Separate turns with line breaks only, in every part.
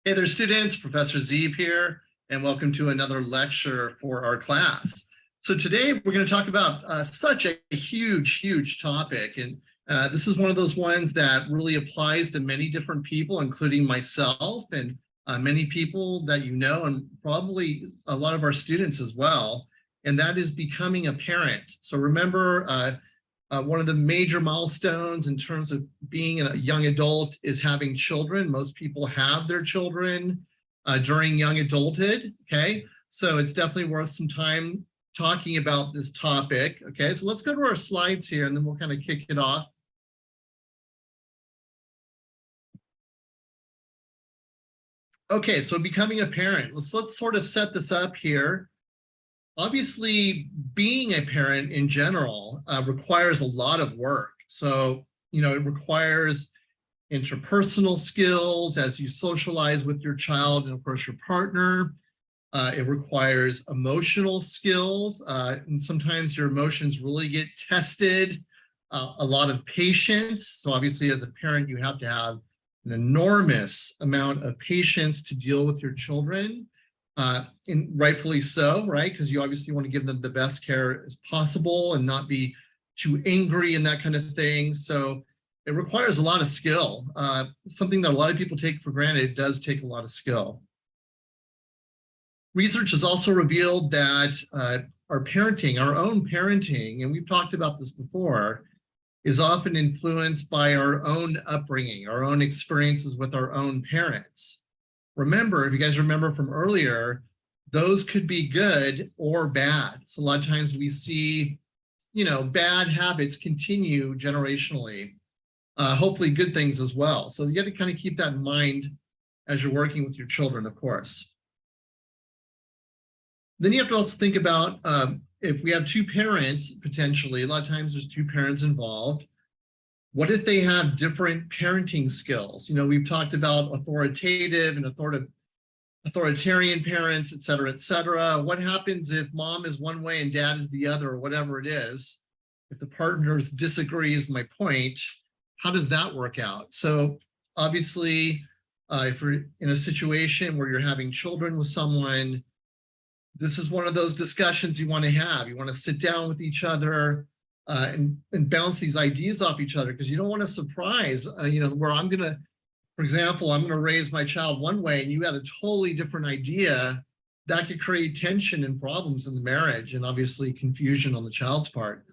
Hey there, students. Professor Zeeb here, and welcome to another lecture for our class. So today we're going to talk about such a huge topic, and this is one of those ones that really applies to many different people, including myself and many people that you know, and probably a lot of our students as well, and that is becoming a parent. So remember, one of the major milestones in terms of being a young adult is having children. Most people have their children during young adulthood, okay? So it's definitely worth some time talking about this topic, okay? So let's go to our slides here and then we'll kind of kick it off. Okay, so becoming a parent. Let's sort of set this up here. Obviously, being a parent in general requires a lot of work. So, you know, it requires interpersonal skills as you socialize with your child and, of course, your partner. It requires emotional skills, and sometimes your emotions really get tested. A lot of patience. So obviously, as a parent, you have to have an enormous amount of patience to deal with your children. And rightfully so, right? Because you obviously want to give them the best care as possible and not be too angry and that kind of thing. So it requires a lot of skill. Something that a lot of people take for granted. It does take a lot of skill. Research has also revealed that our parenting, our own parenting, and we've talked about this before, is often influenced by our own upbringing, our own experiences with our own parents. Remember, if you guys remember from earlier, those could be good or bad. So a lot of times we see, you know, bad habits continue generationally, hopefully good things as well. So you got to kind of keep that in mind as you're working with your children, of course. Then you have to also think about if we have two parents, potentially, a lot of times there's two parents involved. What if they have different parenting skills? You know, we've talked about authoritative and authoritarian parents, et cetera, et cetera. What happens if mom is one way and dad is the other, or whatever it is? If the partners disagree, is my point, how does that work out? So obviously, if you're in a situation where you're having children with someone, this is one of those discussions you want to have. You want to sit down with each other, and bounce these ideas off each other, because you don't want to surprise, you know, where I'm going to, for example, I'm going to raise my child one way and you had a totally different idea. That could create tension and problems in the marriage, and obviously confusion on the child's part,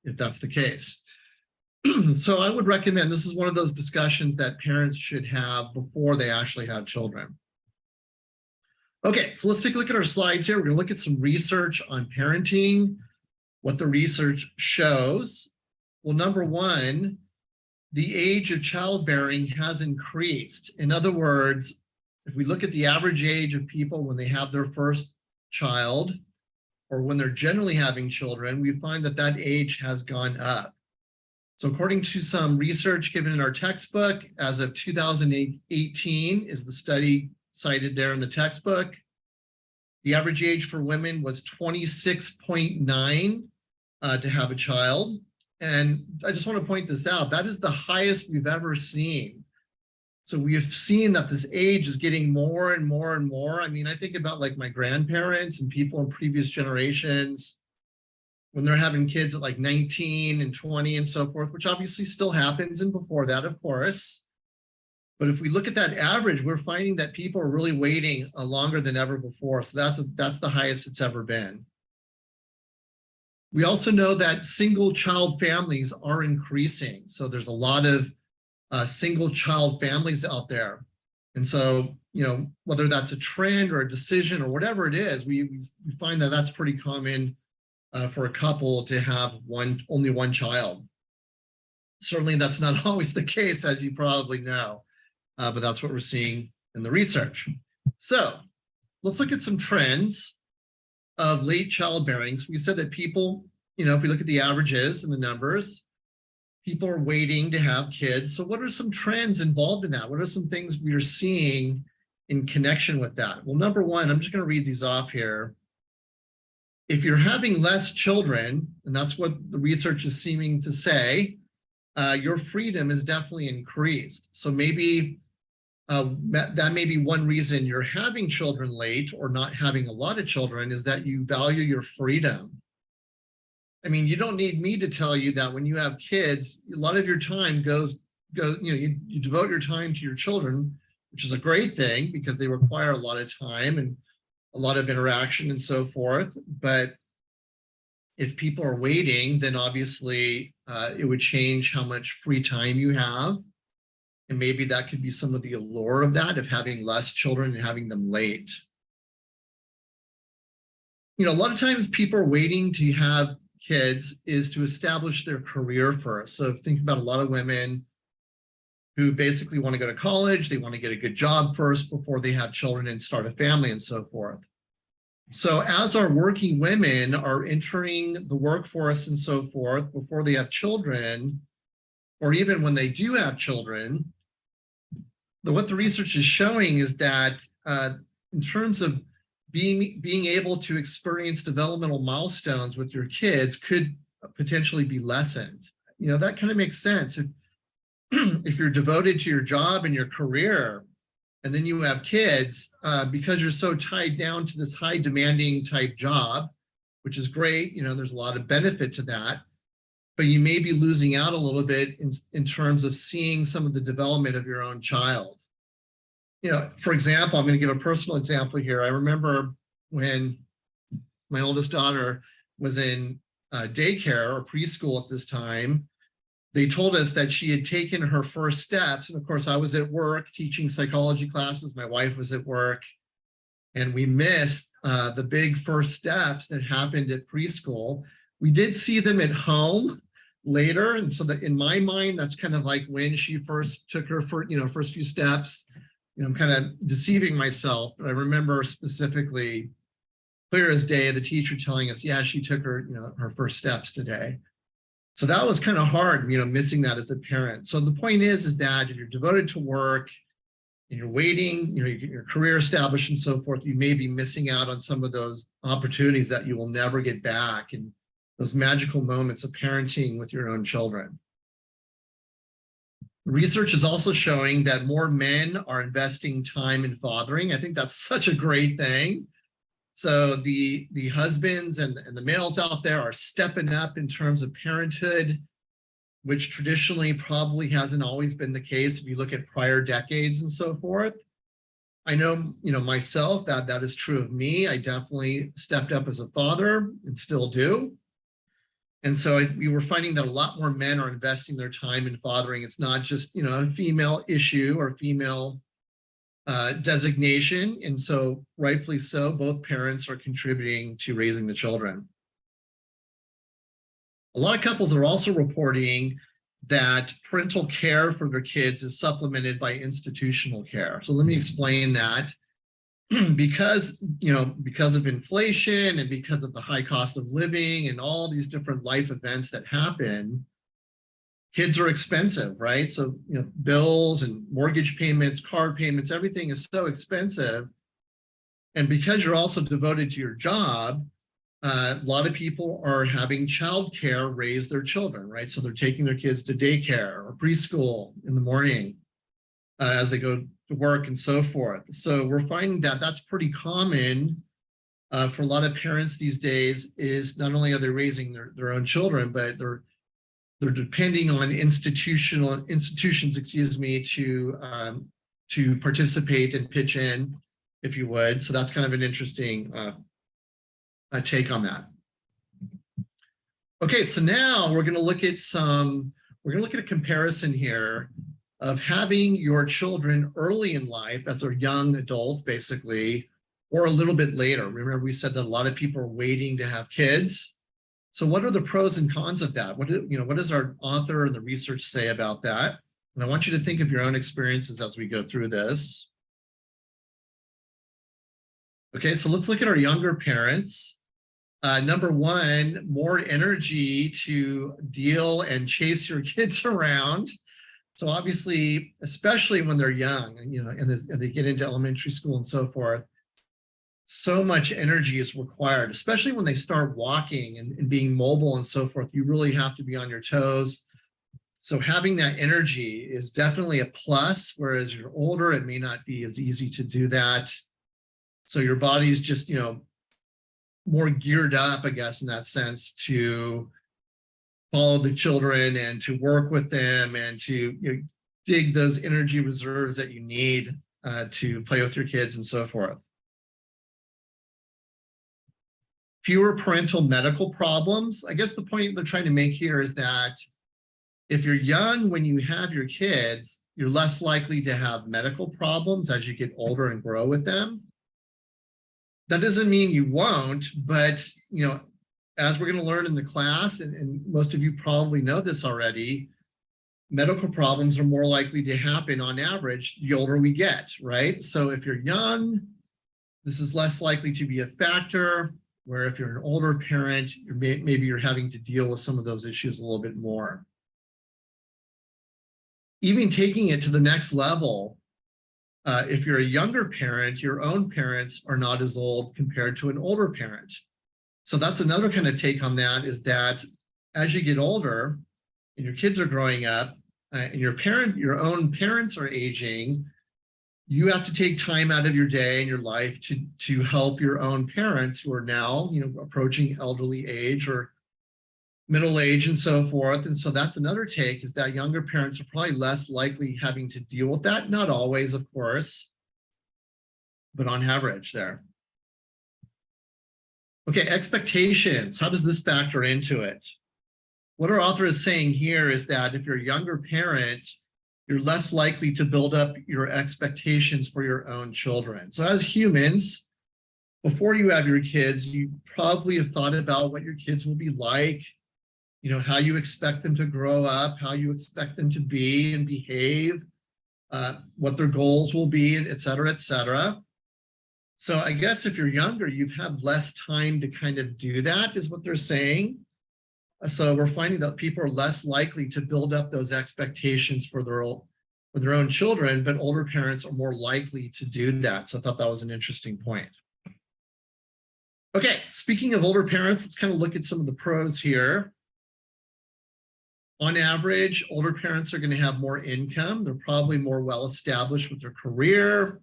if that's the case. So I would recommend, this is one of those discussions that parents should have before they actually have children. Okay, so let's take a look at our slides here. We're going to look at some research on parenting, what the research shows. Well, number one, the age of childbearing has increased. In other words, if we look at the average age of people when they have their first child, or when they're generally having children, we find that that age has gone up. So according to some research given in our textbook, as of 2018 is the study cited there in the textbook, the average age for women was 26.9 to have a child. And I just want to point this out. That is the highest we've ever seen. So we have seen that this age is getting more and more and more. I mean, I think about like my grandparents and people in previous generations when they're having kids at like 19 and 20 and so forth, which obviously still happens, and before that, of course. But if we look at that average, we're finding that people are really waiting longer than ever before. So that's the highest it's ever been. We also know that single child families are increasing. So there's a lot of single child families out there. And so, you know, whether that's a trend or a decision or whatever it is, we find that that's pretty common for a couple to have only one child. Certainly that's not always the case, as you probably know. But that's what we're seeing in the research. So let's look at some trends of late childbearing. So we said that people, you know, if we look at the averages and the numbers, people are waiting to have kids. So what are some trends involved in that? What are some things we are seeing in connection with that? Well, number one, I'm just going to read these off here. If you're having less children, and that's what the research is seeming to say, your freedom is definitely increased. So maybe that may be one reason you're having children late or not having a lot of children, is that you value your freedom. I mean, you don't need me to tell you that when you have kids, a lot of your time goes, you devote your time to your children, which is a great thing because they require a lot of time and a lot of interaction and so forth. But if people are waiting, then obviously it would change how much free time you have. And maybe that could be some of the allure of that, of having less children and having them late. A lot of times people are waiting to have kids is to establish their career first. So think about a lot of women who basically want to go to college, they want to get a good job first before they have children and start a family and so forth. So as our working women are entering the workforce and so forth before they have children, or even when they do have children, what the research is showing is that in terms of being able to experience developmental milestones with your kids could potentially be lessened. That kind of makes sense. If you're devoted to your job and your career, and then you have kids, because you're so tied down to this high demanding type job, which is great, there's a lot of benefit to that, but you may be losing out a little bit in terms of seeing some of the development of your own child. For example, I'm going to give a personal example here. I remember when my oldest daughter was in daycare or preschool at this time, they told us that she had taken her first steps. And of course, I was at work teaching psychology classes. My wife was at work, and we missed the big first steps that happened at preschool. We did see them at home later. And so that in my mind, that's kind of like when she first took her first few steps. I'm kind of deceiving myself, but I remember specifically, clear as day, the teacher telling us, yeah, she took her, her first steps today. So that was kind of hard, missing that as a parent. So the point is that if you're devoted to work and you're waiting, you get your career established and so forth, you may be missing out on some of those opportunities that you will never get back, and those magical moments of parenting with your own children. Research is also showing that more men are investing time in fathering. I think that's such a great thing. So the husbands and the males out there are stepping up in terms of parenthood, which traditionally probably hasn't always been the case if you look at prior decades and so forth. I know, myself, that is true of me. I definitely stepped up as a father and still do. And so we were finding that a lot more men are investing their time in fathering. It's not just, a female issue or female designation. And so rightfully so, both parents are contributing to raising the children. A lot of couples are also reporting that parental care for their kids is supplemented by institutional care. So let me explain that. Because of inflation and because of the high cost of living and all these different life events that happen, kids are expensive, right? So, bills and mortgage payments, car payments, everything is so expensive. And because you're also devoted to your job, a lot of people are having childcare raise their children, right? So they're taking their kids to daycare or preschool in the morning as they go to work and so forth. So we're finding that that's pretty common for a lot of parents these days. Is not only are they raising their own children, but they're depending on institutions, to participate and pitch in, if you would. So that's kind of an interesting take on that. Okay, so now we're going to look at a comparison here of having your children early in life as a young adult, basically, or a little bit later. Remember, we said that a lot of people are waiting to have kids. So what are the pros and cons of that? What does our author and the research say about that? And I want you to think of your own experiences as we go through this. Okay, so let's look at our younger parents. Number one, more energy to deal and chase your kids around. So obviously, especially when they're young, and they get into elementary school and so forth, so much energy is required, especially when they start walking and being mobile and so forth. You really have to be on your toes. So having that energy is definitely a plus, whereas you're older, it may not be as easy to do that. So your body's just, more geared up, I guess, in that sense, to follow the children and to work with them and to dig those energy reserves that you need to play with your kids and so forth. Fewer parental medical problems. I guess the point they're trying to make here is that if you're young when you have your kids, you're less likely to have medical problems as you get older and grow with them. That doesn't mean you won't, but as we're going to learn in the class, and most of you probably know this already, medical problems are more likely to happen on average the older we get, right? So if you're young, this is less likely to be a factor, where if you're an older parent, maybe you're having to deal with some of those issues a little bit more. Even taking it to the next level, if you're a younger parent, your own parents are not as old compared to an older parent. So that's another kind of take on that, is that as you get older and your kids are growing up and your own parents are aging, you have to take time out of your day and your life to help your own parents who are now, approaching elderly age or middle age and so forth. And so that's another take, is that younger parents are probably less likely having to deal with that. Not always, of course, but on average there. Okay, expectations. How does this factor into it? What our author is saying here is that if you're a younger parent, you're less likely to build up your expectations for your own children. So as humans, before you have your kids, you probably have thought about what your kids will be like, how you expect them to grow up, how you expect them to be and behave, what their goals will be, et cetera, et cetera. So I guess if you're younger, you've had less time to kind of do that, is what they're saying. So we're finding that people are less likely to build up those expectations for their own children, but older parents are more likely to do that. So I thought that was an interesting point. Okay, speaking of older parents, let's kind of look at some of the pros here. On average, older parents are going to have more income. They're probably more well-established with their career.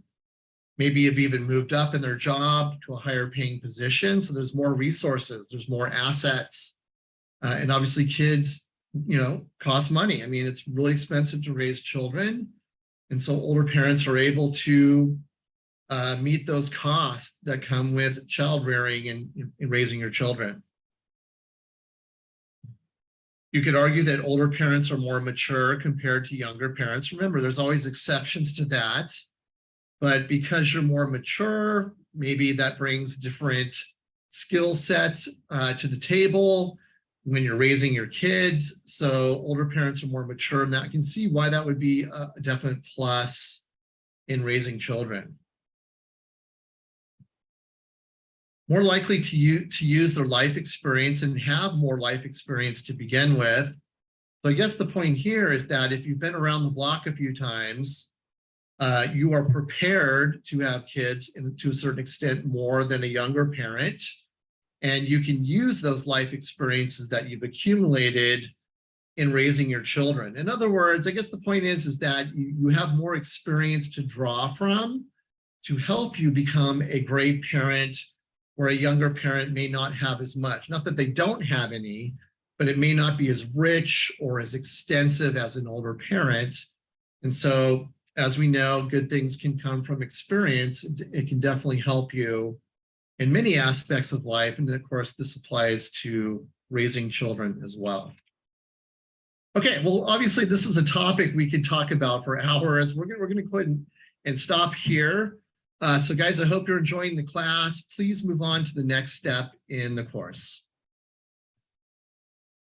Maybe have even moved up in their job to a higher paying position. So there's more resources, there's more assets. And obviously kids, cost money. I mean, it's really expensive to raise children. And so older parents are able to meet those costs that come with child rearing and raising your children. You could argue that older parents are more mature compared to younger parents. Remember, there's always exceptions to that. But because you're more mature, maybe that brings different skill sets to the table when you're raising your kids. So older parents are more mature, and that can see why that would be a definite plus in raising children. More likely to use their life experience and have more life experience to begin with. So I guess the point here is that if you've been around the block a few times, you are prepared to have kids to a certain extent more than a younger parent. And you can use those life experiences that you've accumulated in raising your children. In other words, I guess the point is that you have more experience to draw from to help you become a great parent, where a younger parent may not have as much. Not that they don't have any, but it may not be as rich or as extensive as an older parent. And so, as we know, good things can come from experience. It can definitely help you in many aspects of life. And of course, this applies to raising children as well. Okay, well, obviously, this is a topic we could talk about for hours. We're going to go ahead and stop here. So guys, I hope you're enjoying the class. Please move on to the next step in the course.